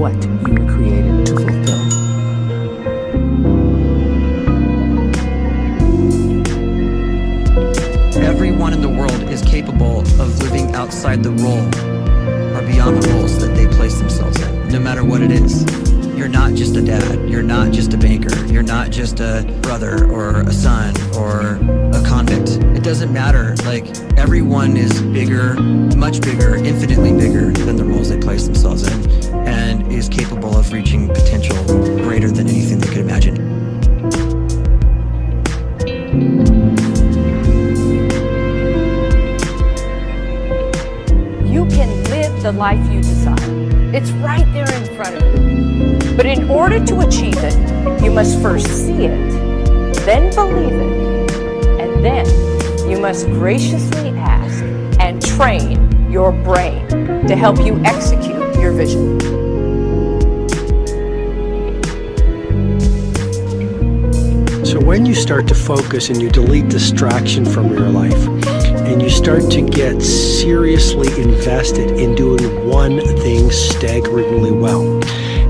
what you were created to fulfill. Everyone in the world is capable of living outside the role or beyond the roles that they place themselves in, no matter what it is. You're not just a dad, you're not just a banker, you're not just a brother or a son or a convict. It doesn't matter. Like, everyone is bigger, much bigger, infinitely bigger than the roles they place themselves in, and is capable of reaching potential greater than anything they could imagine. You can live the life you desire. It's right there in front of you. But in order to achieve it, you must first see it, then believe it, and then you must graciously ask and train your brain to help you execute your vision. So when you start to focus and you delete distraction from your life, and you start to get seriously invested in doing one thing staggeringly well,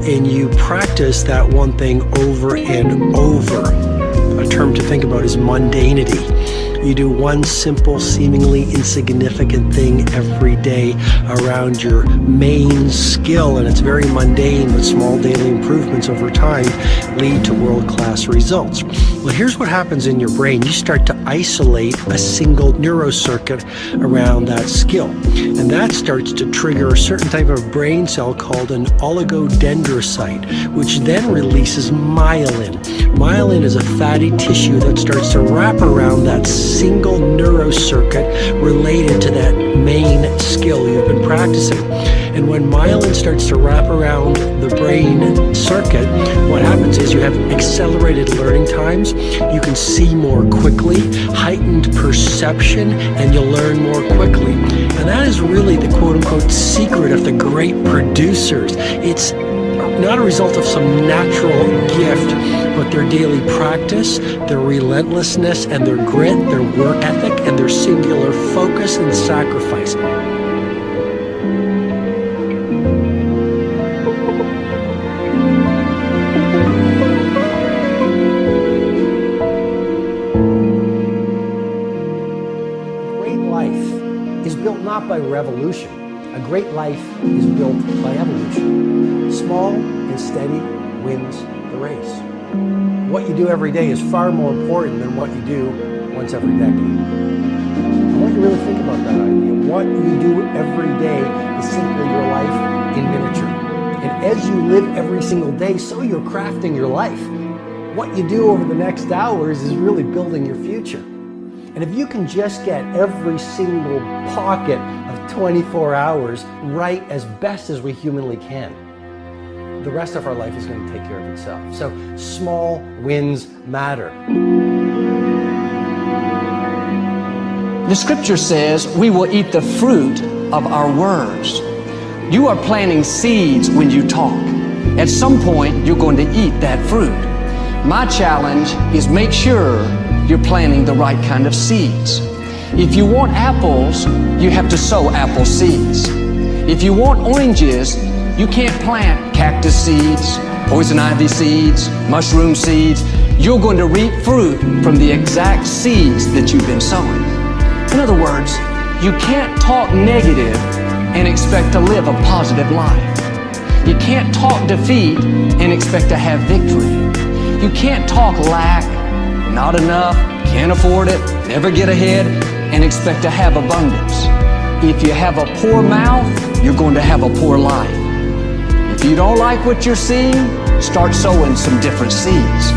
and you practice that one thing over and over, a term to think about is mundanity. You do one simple, seemingly insignificant thing every day around your main skill, and it's very mundane, but small daily improvements over time lead to world-class results. Well, here's what happens in your brain. You start to isolate a single neurocircuit around that skill, and that starts to trigger a certain type of brain cell called an oligodendrocyte, which then releases myelin. Myelin is a fatty tissue that starts to wrap around that single neurocircuit related to that main skill you've been practicing. And when myelin starts to wrap around the brain circuit, what happens is you have accelerated learning times, you can see more quickly, heightened perception, and you'll learn more quickly. And that is really the quote-unquote secret of the great producers. It's not a result of some natural gift, but their daily practice, their relentlessness, and their grit, their work ethic, and their singular focus and sacrifice. A great life is built not by revolution. A great life is built by evolution. Small and steady wins the race. What you do every day is far more important than what you do once every decade. I want you to really think about that idea. What you do every day is simply your life in miniature. And as you live every single day, so you're crafting your life. What you do over the next hours is really building your future. And if you can just get every single pocket of 24 hours right as best as we humanly can, the rest of our life is going to take care of itself. So small wins matter. The scripture says we will eat the fruit of our words. You are planting seeds when you talk. At some point, you're going to eat that fruit. My challenge is make sure you're planting the right kind of seeds. If you want apples, you have to sow apple seeds. If you want oranges, you can't plant cactus seeds, poison ivy seeds, mushroom seeds. You're going to reap fruit from the exact seeds that you've been sowing. In other words, you can't talk negative and expect to live a positive life. You can't talk defeat and expect to have victory. You can't talk lack, not enough, can't afford it, never get ahead, and expect to have abundance. If you have a poor mouth, you're going to have a poor life. If you don't like what you're seeing, start sowing some different seeds.